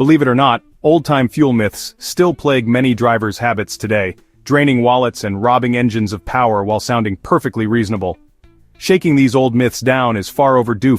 Believe it or not, old-time fuel myths still plague many drivers' habits today, draining wallets and robbing engines of power while sounding perfectly reasonable. Shaking these old myths down is far overdue.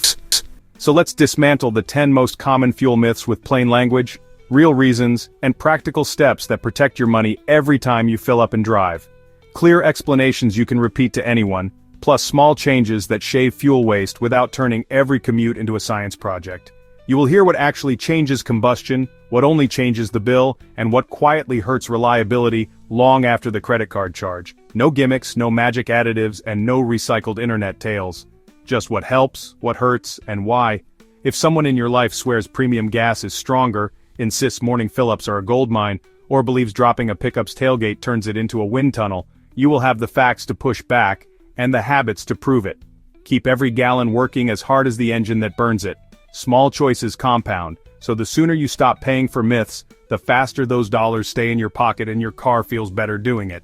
So let's dismantle the 10 most common fuel myths with plain language, real reasons, and practical steps that protect your money every time you fill up and drive. Clear explanations you can repeat to anyone, plus small changes that shave fuel waste without turning every commute into a science project. You will hear what actually changes combustion, what only changes the bill, and what quietly hurts reliability long after the credit card charge. No gimmicks, no magic additives, and no recycled internet tales. Just what helps, what hurts, and why. If someone in your life swears premium gas is stronger, insists morning fill-ups are a goldmine, or believes dropping a pickup's tailgate turns it into a wind tunnel, you will have the facts to push back, and the habits to prove it. Keep every gallon working as hard as the engine that burns it. Small choices compound, so the sooner you stop paying for myths, the faster those dollars stay in your pocket and your car feels better doing it.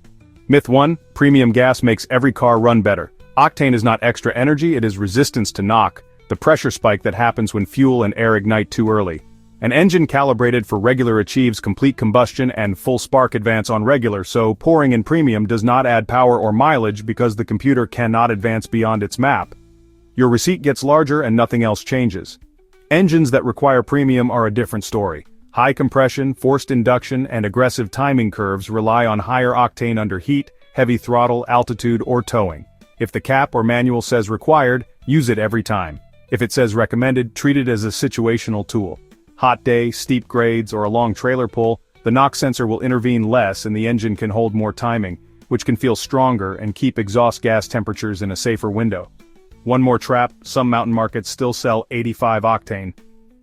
Myth 1, premium gas makes every car run better. Octane is not extra energy, it is resistance to knock, the pressure spike that happens when fuel and air ignite too early. An engine calibrated for regular achieves complete combustion and full spark advance on regular, so pouring in premium does not add power or mileage because the computer cannot advance beyond its map. Your receipt gets larger and nothing else changes. Engines that require premium are a different story. High compression, forced induction, and aggressive timing curves rely on higher octane under heat, heavy throttle, altitude, or towing. If the cap or manual says required, use it every time. If it says recommended, treat it as a situational tool. Hot day, steep grades, or a long trailer pull, the knock sensor will intervene less and the engine can hold more timing, which can feel stronger and keep exhaust gas temperatures in a safer window. One more trap, some mountain markets still sell 85 octane.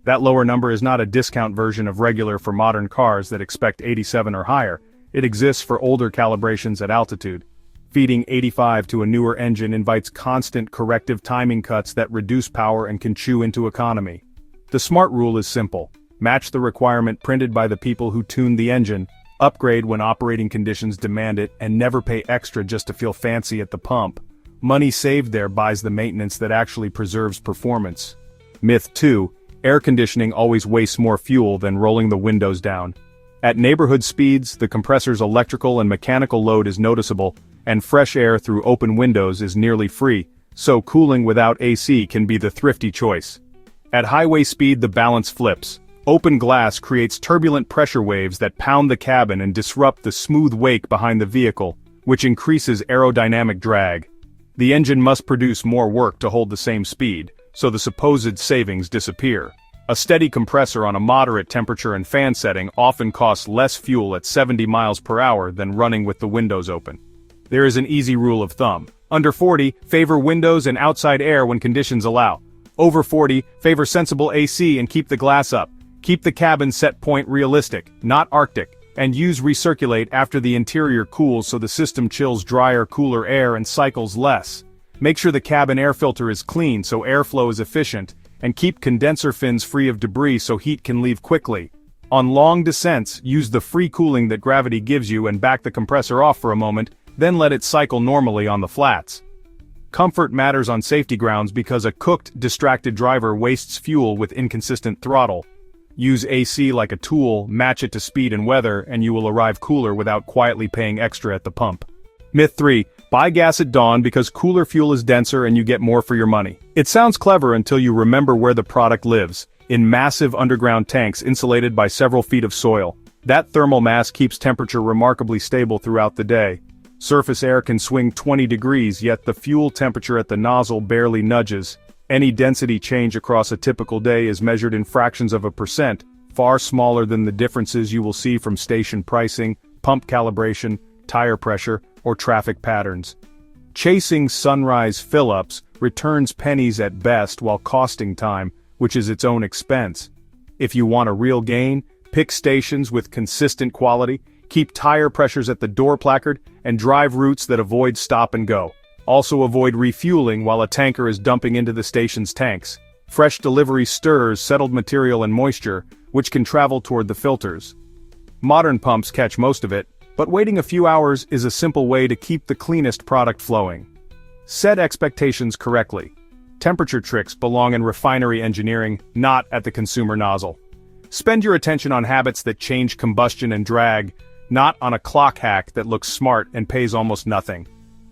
That lower number is not a discount version of regular for modern cars that expect 87 or higher. It exists for older calibrations at altitude. Feeding 85 to a newer engine invites constant corrective timing cuts that reduce power and can chew into economy. The smart rule is simple. Match the requirement printed by the people who tuned the engine, upgrade when operating conditions demand it, and never pay extra just to feel fancy at the pump. Money saved there buys the maintenance that actually preserves performance. Myth 2, air conditioning always wastes more fuel than rolling the windows down. At neighborhood speeds, the compressor's electrical and mechanical load is noticeable, and fresh air through open windows is nearly free, so cooling without AC can be the thrifty choice. At highway speed the balance flips. Open glass creates turbulent pressure waves that pound the cabin and disrupt the smooth wake behind the vehicle, which increases aerodynamic drag. The engine must produce more work to hold the same speed, so the supposed savings disappear. A steady compressor on a moderate temperature and fan setting often costs less fuel at 70 miles per hour than running with the windows open. There is an easy rule of thumb. Under 40, favor windows and outside air when conditions allow. Over 40, favor sensible AC and keep the glass up. Keep the cabin set point realistic, not Arctic, and use recirculate after the interior cools so the system chills drier, cooler air and cycles less. Make sure the cabin air filter is clean so airflow is efficient, and keep condenser fins free of debris so heat can leave quickly. On long descents, use the free cooling that gravity gives you and back the compressor off for a moment, then let it cycle normally on the flats. Comfort matters on safety grounds because a cooked, distracted driver wastes fuel with inconsistent throttle. Use AC like a tool, match it to speed and weather, and you will arrive cooler without quietly paying extra at the pump. Myth 3, buy gas at dawn because cooler fuel is denser and you get more for your money. It sounds clever until you remember where the product lives, in massive underground tanks insulated by several feet of soil. That thermal mass keeps temperature remarkably stable throughout the day. Surface air can swing 20 degrees, yet the fuel temperature at the nozzle barely nudges. Any density change across a typical day is measured in fractions of a percent, far smaller than the differences you will see from station pricing, pump calibration, tire pressure, or traffic patterns. Chasing sunrise fill-ups returns pennies at best while costing time, which is its own expense. If you want a real gain, pick stations with consistent quality, keep tire pressures at the door placard, and drive routes that avoid stop and go. Also avoid refueling while a tanker is dumping into the station's tanks. Fresh delivery stirs settled material and moisture, which can travel toward the filters. Modern pumps catch most of it, but waiting a few hours is a simple way to keep the cleanest product flowing. Set expectations correctly. Temperature tricks belong in refinery engineering, not at the consumer nozzle. Spend your attention on habits that change combustion and drag, not on a clock hack that looks smart and pays almost nothing.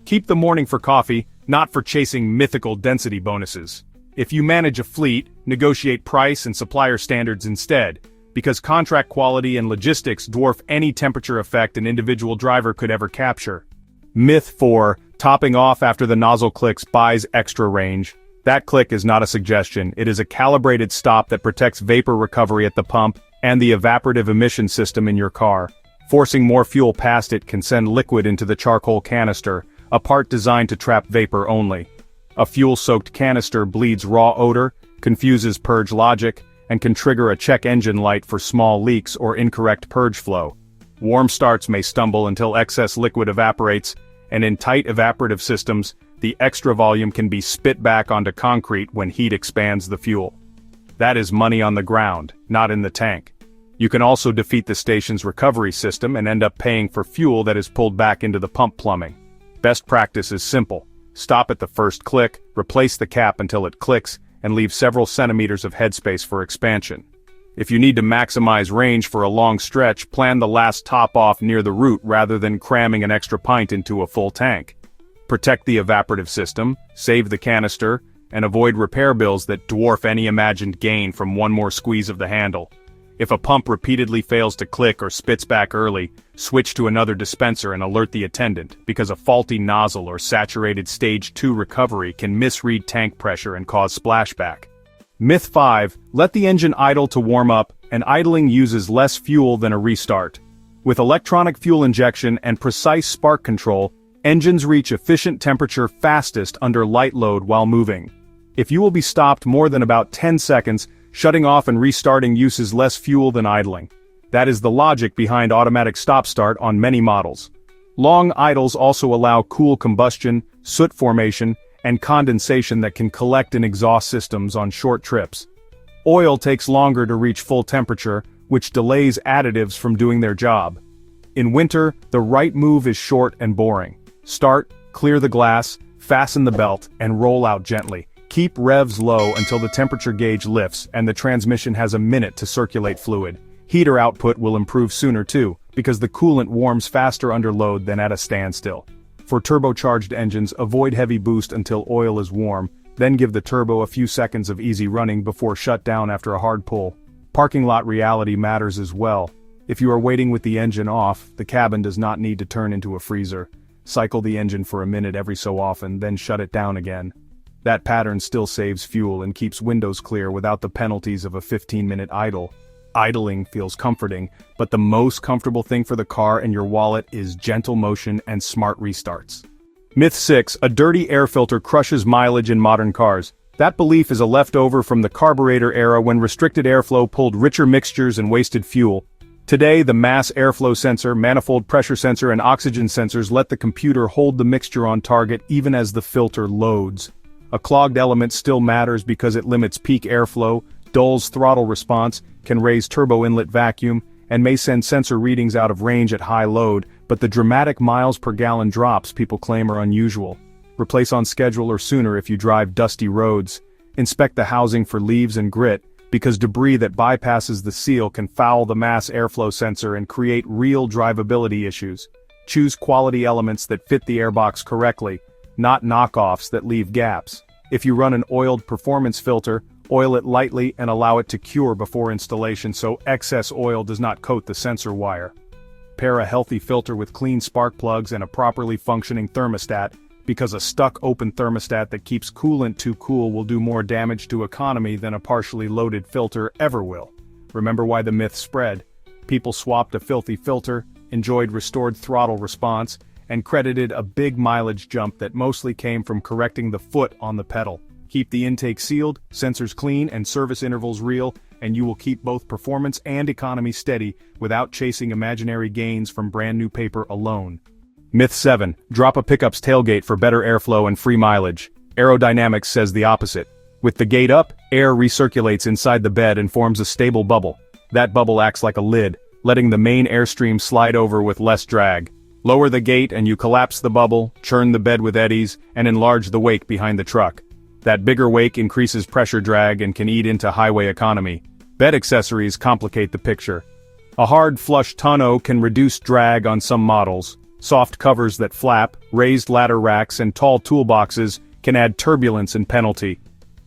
Keep the morning for coffee, not for chasing mythical density bonuses. If you manage a fleet, negotiate price and supplier standards instead, because contract quality and logistics dwarf any temperature effect an individual driver could ever capture. Myth 4, topping off after the nozzle clicks buys extra range. That click is not a suggestion, it is a calibrated stop that protects vapor recovery at the pump and the evaporative emission system in your car. Forcing more fuel past it can send liquid into the charcoal canister, a part designed to trap vapor only. A fuel-soaked canister bleeds raw odor, confuses purge logic, and can trigger a check engine light for small leaks or incorrect purge flow. Warm starts may stumble until excess liquid evaporates, and in tight evaporative systems, the extra volume can be spit back onto concrete when heat expands the fuel. That is money on the ground, not in the tank. You can also defeat the station's recovery system and end up paying for fuel that is pulled back into the pump plumbing. Best practice is simple. Stop at the first click, replace the cap until it clicks, and leave several centimeters of headspace for expansion. If you need to maximize range for a long stretch, plan the last top off near the root rather than cramming an extra pint into a full tank. Protect the evaporative system, save the canister, and avoid repair bills that dwarf any imagined gain from one more squeeze of the handle. If a pump repeatedly fails to click or spits back early, switch to another dispenser and alert the attendant, because a faulty nozzle or saturated stage 2 recovery can misread tank pressure and cause splashback. Myth 5, let the engine idle to warm up, and idling uses less fuel than a restart. With electronic fuel injection and precise spark control, engines reach efficient temperature fastest under light load while moving. If you will be stopped more than about 10 seconds, shutting off and restarting uses less fuel than idling. That is the logic behind automatic stop-start on many models. Long idles also allow cool combustion, soot formation, and condensation that can collect in exhaust systems on short trips. Oil takes longer to reach full temperature, which delays additives from doing their job. In winter, the right move is short and boring. Start, clear the glass, fasten the belt, and roll out gently. Keep revs low until the temperature gauge lifts and the transmission has a minute to circulate fluid. Heater output will improve sooner too, because the coolant warms faster under load than at a standstill. For turbocharged engines, avoid heavy boost until oil is warm, then give the turbo a few seconds of easy running before shut down after a hard pull. Parking lot reality matters as well. If you are waiting with the engine off, the cabin does not need to turn into a freezer. Cycle the engine for a minute every so often, then shut it down again. That pattern still saves fuel and keeps windows clear without the penalties of a 15-minute idle. Idling feels comforting, but the most comfortable thing for the car and your wallet is gentle motion and smart restarts. Myth 6, a dirty air filter crushes mileage in modern cars. That belief is a leftover from the carburetor era when restricted airflow pulled richer mixtures and wasted fuel. Today, the mass airflow sensor, manifold pressure sensor, and oxygen sensors let the computer hold the mixture on target even as the filter loads. A clogged element still matters because it limits peak airflow, dulls throttle response, can raise turbo inlet vacuum, and may send sensor readings out of range at high load, but the dramatic miles per gallon drops people claim are unusual. Replace on schedule or sooner if you drive dusty roads. Inspect the housing for leaves and grit, because debris that bypasses the seal can foul the mass airflow sensor and create real drivability issues. Choose quality elements that fit the airbox correctly, not knockoffs that leave gaps. If you run an oiled performance filter, oil it lightly and allow it to cure before installation so excess oil does not coat the sensor wire. Pair a healthy filter with clean spark plugs and a properly functioning thermostat, because a stuck open thermostat that keeps coolant too cool will do more damage to economy than a partially loaded filter ever will. Remember why the myth spread? People swapped a filthy filter, enjoyed restored throttle response, and credited a big mileage jump that mostly came from correcting the foot on the pedal. Keep the intake sealed, sensors clean, and service intervals real, and you will keep both performance and economy steady without chasing imaginary gains from brand new paper alone. Myth 7, drop a pickup's tailgate for better airflow and free mileage. Aerodynamics says the opposite. With the gate up, air recirculates inside the bed and forms a stable bubble. That bubble acts like a lid, letting the main airstream slide over with less drag. Lower the gate and you collapse the bubble, churn the bed with eddies, and enlarge the wake behind the truck. That bigger wake increases pressure drag and can eat into highway economy. Bed accessories complicate the picture. A hard flush tonneau can reduce drag on some models. Soft covers that flap, raised ladder racks, and tall toolboxes can add turbulence and penalty.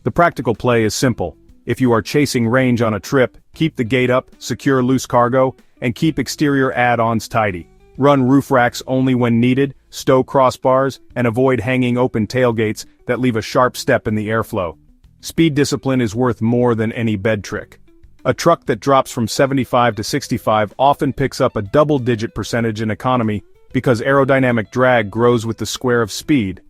The practical play is simple. If you are chasing range on a trip, keep the gate up, secure loose cargo, and keep exterior add-ons tidy. Run roof racks only when needed, stow crossbars, and avoid hanging open tailgates that leave a sharp step in the airflow. Speed discipline is worth more than any bed trick. A truck that drops from 75 to 65 often picks up a double-digit percentage in economy because aerodynamic drag grows with the square of speed.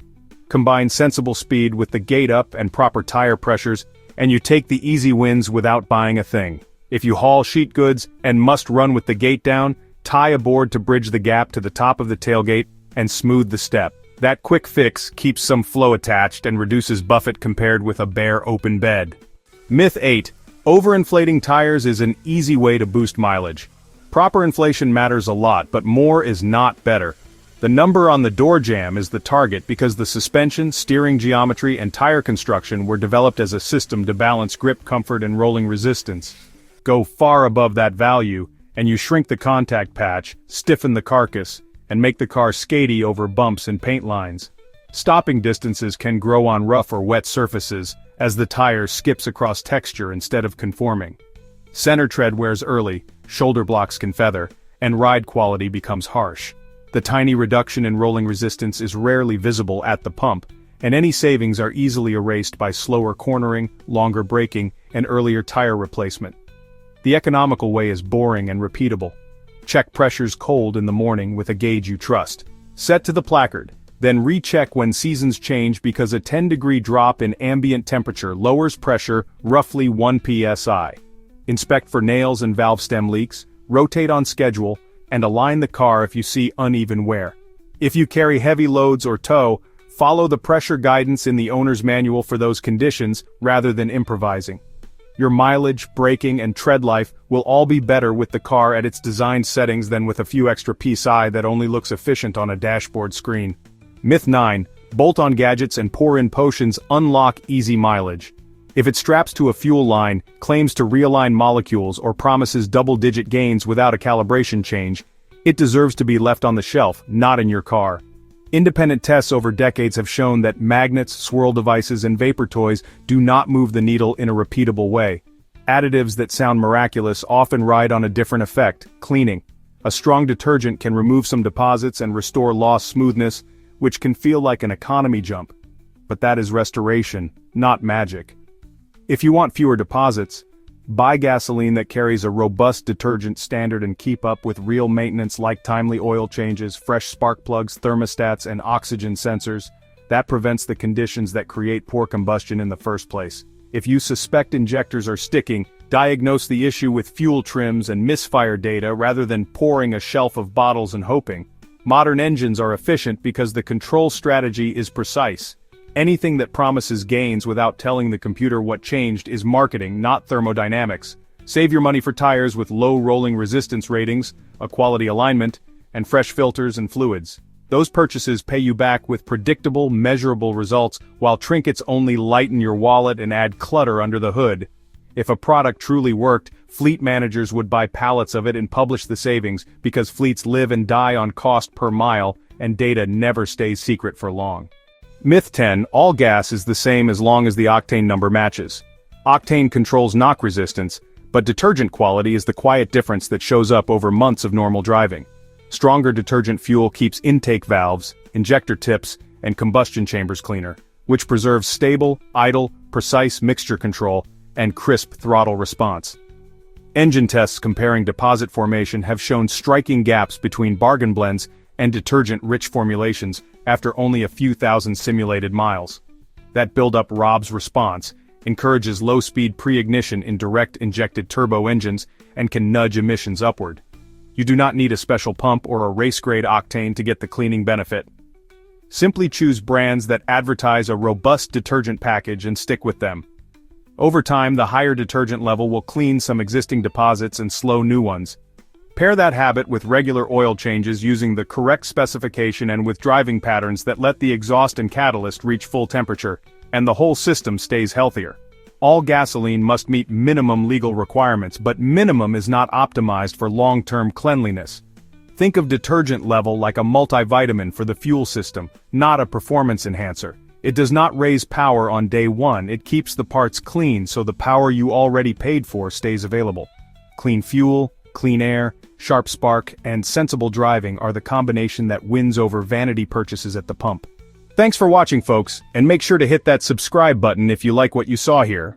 Combine sensible speed with the gate up and proper tire pressures, and you take the easy wins without buying a thing. If you haul sheet goods and must run with the gate down, tie a board to bridge the gap to the top of the tailgate and smooth the step. That quick fix keeps some flow attached and reduces buffet compared with a bare open bed. Myth 8. Overinflating tires is an easy way to boost mileage. Proper inflation matters a lot, but more is not better. The number on the door jamb is the target because the suspension, steering geometry, and tire construction were developed as a system to balance grip comfort and rolling resistance. Go far above that value, and you shrink the contact patch, stiffen the carcass, and make the car skatey over bumps and paint lines. Stopping distances can grow on rough or wet surfaces, as the tire skips across texture instead of conforming. Center tread wears early, shoulder blocks can feather, and ride quality becomes harsh. The tiny reduction in rolling resistance is rarely visible at the pump, and any savings are easily erased by slower cornering, longer braking, and earlier tire replacement. The economical way is boring and repeatable. Check pressures cold in the morning with a gauge you trust. Set to the placard, then recheck when seasons change because a 10-degree drop in ambient temperature lowers pressure roughly 1 psi. Inspect for nails and valve stem leaks, rotate on schedule, and align the car if you see uneven wear. If you carry heavy loads or tow, follow the pressure guidance in the owner's manual for those conditions rather than improvising. Your mileage, braking, and tread life will all be better with the car at its designed settings than with a few extra PSI that only looks efficient on a dashboard screen. Myth 9. Bolt-on gadgets and pour-in potions unlock easy mileage. If it straps to a fuel line, claims to realign molecules, or promises double-digit gains without a calibration change, it deserves to be left on the shelf, not in your car. Independent tests over decades have shown that magnets, swirl devices, and vapor toys do not move the needle in a repeatable way. Additives that sound miraculous often ride on a different effect: cleaning. A strong detergent can remove some deposits and restore lost smoothness, which can feel like an economy jump. But that is restoration, not magic. If you want fewer deposits, buy gasoline that carries a robust detergent standard and keep up with real maintenance like timely oil changes, fresh spark plugs, thermostats, and oxygen sensors. That prevents the conditions that create poor combustion in the first place. If you suspect injectors are sticking, diagnose the issue with fuel trims and misfire data rather than pouring a shelf of bottles and hoping. Modern engines are efficient because the control strategy is precise. Anything that promises gains without telling the computer what changed is marketing, not thermodynamics. Save your money for tires with low rolling resistance ratings, a quality alignment, and fresh filters and fluids. Those purchases pay you back with predictable, measurable results, while trinkets only lighten your wallet and add clutter under the hood. If a product truly worked, fleet managers would buy pallets of it and publish the savings, because fleets live and die on cost per mile, and data never stays secret for long. Myth 10. All gas is the same as long as the octane number matches. Octane controls knock resistance, but detergent quality is the quiet difference that shows up over months of normal driving. Stronger detergent fuel keeps intake valves, injector tips, and combustion chambers cleaner, which preserves stable, idle, precise mixture control, and crisp throttle response. Engine tests comparing deposit formation have shown striking gaps between bargain blends and detergent-rich formulations after only a few thousand simulated miles. That buildup robs response, encourages low-speed pre-ignition in direct-injected turbo engines, and can nudge emissions upward. You do not need a special pump or a race-grade octane to get the cleaning benefit. Simply choose brands that advertise a robust detergent package and stick with them. Over time, the higher detergent level will clean some existing deposits and slow new ones. Pair that habit with regular oil changes using the correct specification and with driving patterns that let the exhaust and catalyst reach full temperature, and the whole system stays healthier. All gasoline must meet minimum legal requirements, but minimum is not optimized for long-term cleanliness. Think of detergent level like a multivitamin for the fuel system, not a performance enhancer. It does not raise power on day one, it keeps the parts clean so the power you already paid for stays available. Clean fuel, clean air, sharp spark, and sensible driving are the combination that wins over vanity purchases at the pump. Thanks for watching, folks, and make sure to hit that subscribe button if you like what you saw here.